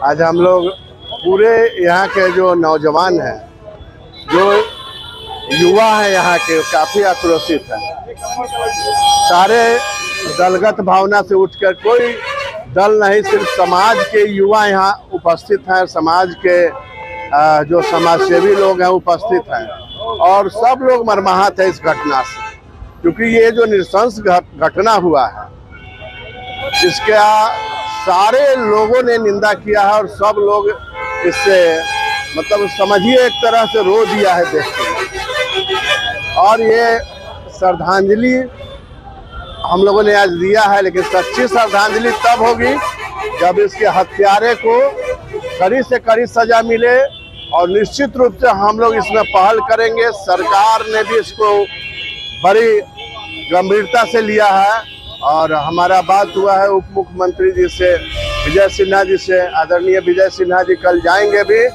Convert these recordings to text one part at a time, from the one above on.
आज हम लोग पूरे यहाँ के जो नौजवान हैं, जो युवा हैं यहाँ के, काफ़ी आक्रोशित हैं। सारे दलगत भावना से उठकर, कोई दल नहीं, सिर्फ समाज के युवा यहाँ उपस्थित हैं। समाज के जो समाजसेवी लोग हैं उपस्थित हैं और सब लोग मर्माहत है इस घटना से, क्योंकि ये जो नृशंस घटना हुआ है इसका सारे लोगों ने निंदा किया है और सब लोग इससे मतलब समझिए एक तरह से रो दिया है देख के। और ये श्रद्धांजलि हम लोगों ने आज दिया है, लेकिन सच्ची श्रद्धांजलि तब होगी जब इसके हत्यारे को कड़ी से कड़ी सजा मिले। और निश्चित रूप से हम लोग इसमें पहल करेंगे। सरकार ने भी इसको बड़ी गंभीरता से लिया है और हमारा बात हुआ है उप मुख्यमंत्री जी से, विजय सिन्हा जी से। आदरणीय विजय सिन्हा जी कल जाएंगे भी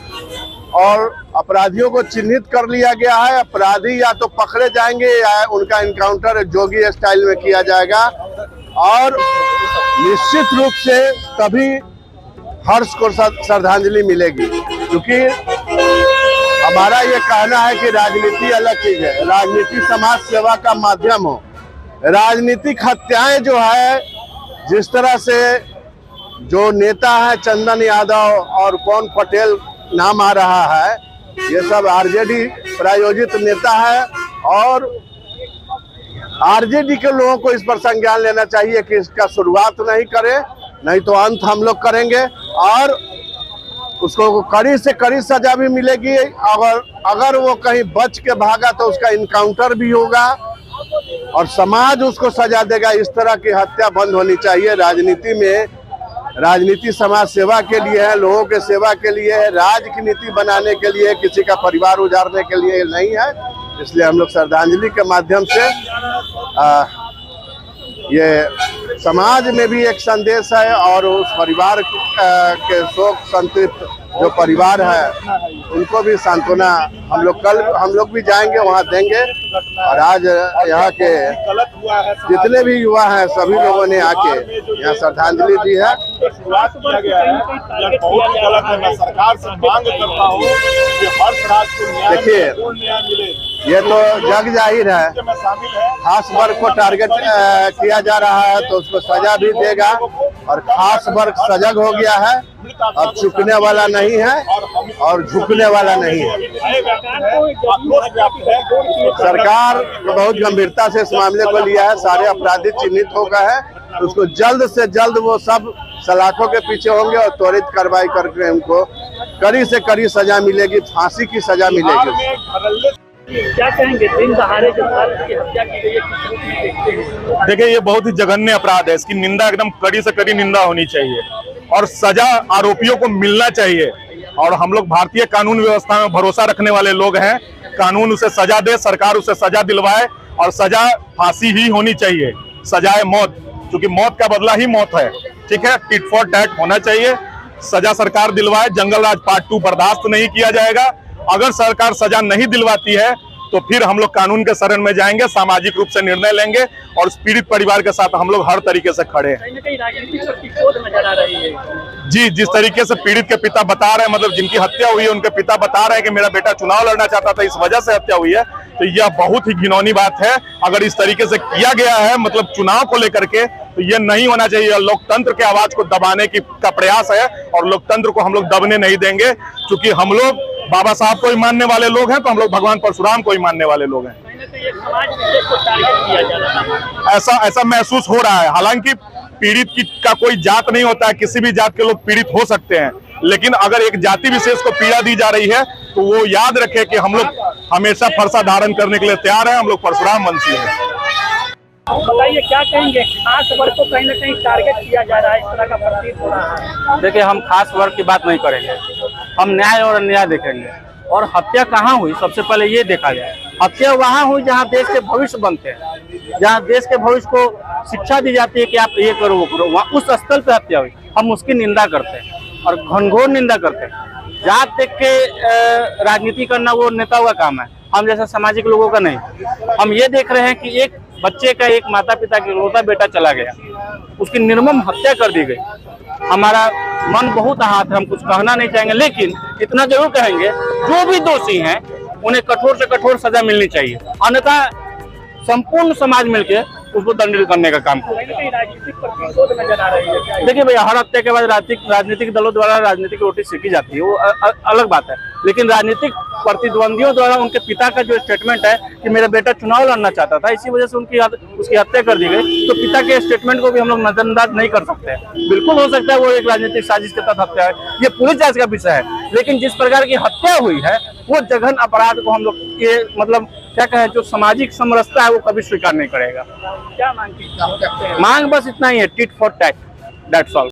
और अपराधियों को चिन्हित कर लिया गया है। अपराधी या तो पकड़े जाएंगे या उनका इनकाउंटर जोगी स्टाइल में किया जाएगा और निश्चित रूप से तभी हर्ष को श्रद्धांजलि मिलेगी। क्योंकि हमारा ये कहना है कि राजनीति अलग चीज है, राजनीति समाज सेवा का माध्यम हो। राजनीतिक हत्याएं जो है, जिस तरह से जो नेता है चंदन यादव और पवन पटेल नाम आ रहा है, ये सब आरजेडी प्रायोजित नेता है और आरजेडी के लोगों को इस पर संज्ञान लेना चाहिए कि इसका शुरुआत नहीं करे, नहीं तो अंत हम लोग करेंगे और उसको कड़ी से कड़ी सजा भी मिलेगी। अगर वो कहीं बच के भागा तो उसका इनकाउंटर भी होगा और समाज उसको सजा देगा। इस तरह की हत्या बंद होनी चाहिए। राजनीति में, राजनीति समाज सेवा के लिए है, लोगों के सेवा के लिए है, राज्य की नीति बनाने के लिए, किसी का परिवार उजाड़ने के लिए नहीं है। इसलिए हम लोग श्रद्धांजलि के माध्यम से ये समाज में भी एक संदेश है और उस परिवार के शोक संतप्त जो परिवार है उनको भी सांत्वना हम लोग भी जाएंगे, वहां देंगे। और आज यहाँ के जितने भी युवा हैं सभी लोगों ने आके यहाँ श्रद्धांजलि दी है। देखिए, ये तो जग जाहिर है, खास वर्ग को टारगेट किया जा रहा है तो उसको सजा भी देगा और खास वर्ग सजग हो गया है, अब चुकने वाला नहीं है और झुकने वाला नहीं है। सरकार बहुत गंभीरता से इस मामले को लिया है। सारे अपराधी चिन्हित हो गए हैं, उसको जल्द से जल्द वो सब सलाखों के पीछे होंगे और त्वरित कार्रवाई करके उनको कड़ी से कड़ी सजा मिलेगी, फांसी की सजा मिलेगी। क्या कहेंगे, दिन दहाड़े जो की हत्या की गई है? देखिए, ये बहुत ही जघन्य अपराध है। इसकी निंदा एकदम कड़ी से कड़ी निंदा होनी चाहिए और सजा आरोपियों को मिलना चाहिए। और हम लोग भारतीय कानून व्यवस्था में भरोसा रखने वाले लोग हैं। कानून उसे सजा दे, सरकार उसे सजा दिलवाए और सजा फांसी ही होनी चाहिए, सजाए मौत, क्योंकि मौत का बदला ही मौत है। ठीक है, टिट फॉर टैट होना चाहिए, सजा सरकार दिलवाए। जंगल राज पार्ट 2 बर्दाश्त नहीं किया जाएगा। अगर सरकार सजा नहीं दिलवाती है तो फिर हम लोग कानून के शरण में जाएंगे, सामाजिक रूप से निर्णय लेंगे और पीड़ित परिवार के साथ हम लोग हर तरीके से खड़े हैं। कहीं न कहीं राजनीतिक शक्ति खोद नजर आ रही है। जी, जिस तरीके से पीड़ित के पिता बता रहे हैं, मतलब जिनकी हत्या हुई है उनके पिता बता रहे हैं कि मेरा बेटा चुनाव लड़ना चाहता था, इस वजह से हत्या हुई है, तो यह बहुत ही घिनौनी बात है। अगर इस तरीके से किया गया है मतलब चुनाव को लेकर के, तो ये नहीं होना चाहिए। लोकतंत्र के आवाज को दबाने का प्रयास है और लोकतंत्र को हम लोग दबने नहीं देंगे, क्योंकि हम लोग बाबा साहब को ही मानने वाले लोग हैं, तो हम लोग भगवान परशुराम को ही मानने वाले लोग हैं। ऐसा महसूस हो रहा है। हालांकि पीड़ित का कोई जात नहीं होता है, किसी भी जात के लोग पीड़ित हो सकते हैं, लेकिन अगर एक जाति विशेष को पीड़ा दी जा रही है तो वो याद रखे कि हम लोग हमेशा फरसा धारण करने के लिए तैयार हैं। हम लोग परशुराम वंशी हैं। बताइए, क्या कहेंगे, खास वर्ग को कहीं न कहीं टारगेट किया जा रहा है, इस तरह का प्रतीत हो रहा है? देखिए, हम खास वर्ग की बात नहीं करेंगे, हम न्याय और अन्याय देखेंगे। और हत्या कहाँ हुई, सबसे पहले ये देखा जाए। हत्या वहाँ हुई जहाँ देश के भविष्य बनते हैं, जहाँ देश के भविष्य को शिक्षा दी जाती है कि आप ये करो वो करो, वहाँ उस स्थल पे हत्या हुई। हम उसकी निंदा करते हैं और घनघोर निंदा करते हैं। जात देख के राजनीति करना वो नेताओं का काम है, हम जैसा सामाजिक लोगों का नहीं। हम ये देख रहे हैं कि एक बच्चे का, एक माता पिता का इकलौता बेटा चला गया, उसकी निर्मम हत्या कर दी गई। हमारा मन बहुत आहत है, हम कुछ कहना नहीं चाहेंगे, लेकिन इतना जरूर कहेंगे जो भी दोषी हैं उन्हें कठोर से कठोर सजा मिलनी चाहिए, अन्यथा संपूर्ण समाज मिलकर उसको दंडित करने का काम करे। कहीं ना कहीं राजनीतिक प्रतिशोध नजर आ रही है क्या? देखिए भैया, हर हत्या के बाद राजनीतिक दलों द्वारा राजनीतिक रोटी सेकी जाती है, वो अलग बात है, लेकिन राजनीतिक प्रतिद्वंदियों द्वारा उनके पिता का जो स्टेटमेंट है कि मेरा बेटा चुनाव लड़ना चाहता था, इसी वजह से उसकी हत्या कर दी गई, तो पिता के स्टेटमेंट को भी हम लोग नजरअंदाज नहीं कर सकते हैं। बिल्कुल हो सकता है वो एक राजनीतिक साजिश के तहत हत्या है, ये पुलिस जांच का विषय है, लेकिन जिस प्रकार की हत्या हुई है वो जघन अपराध को हम लोग ये मतलब क्या कहें, जो सामाजिक समरसता है वो कभी स्वीकार नहीं करेगा। क्या मांग की सकते हैं? मांग बस इतना ही है, tit for tat, that's all.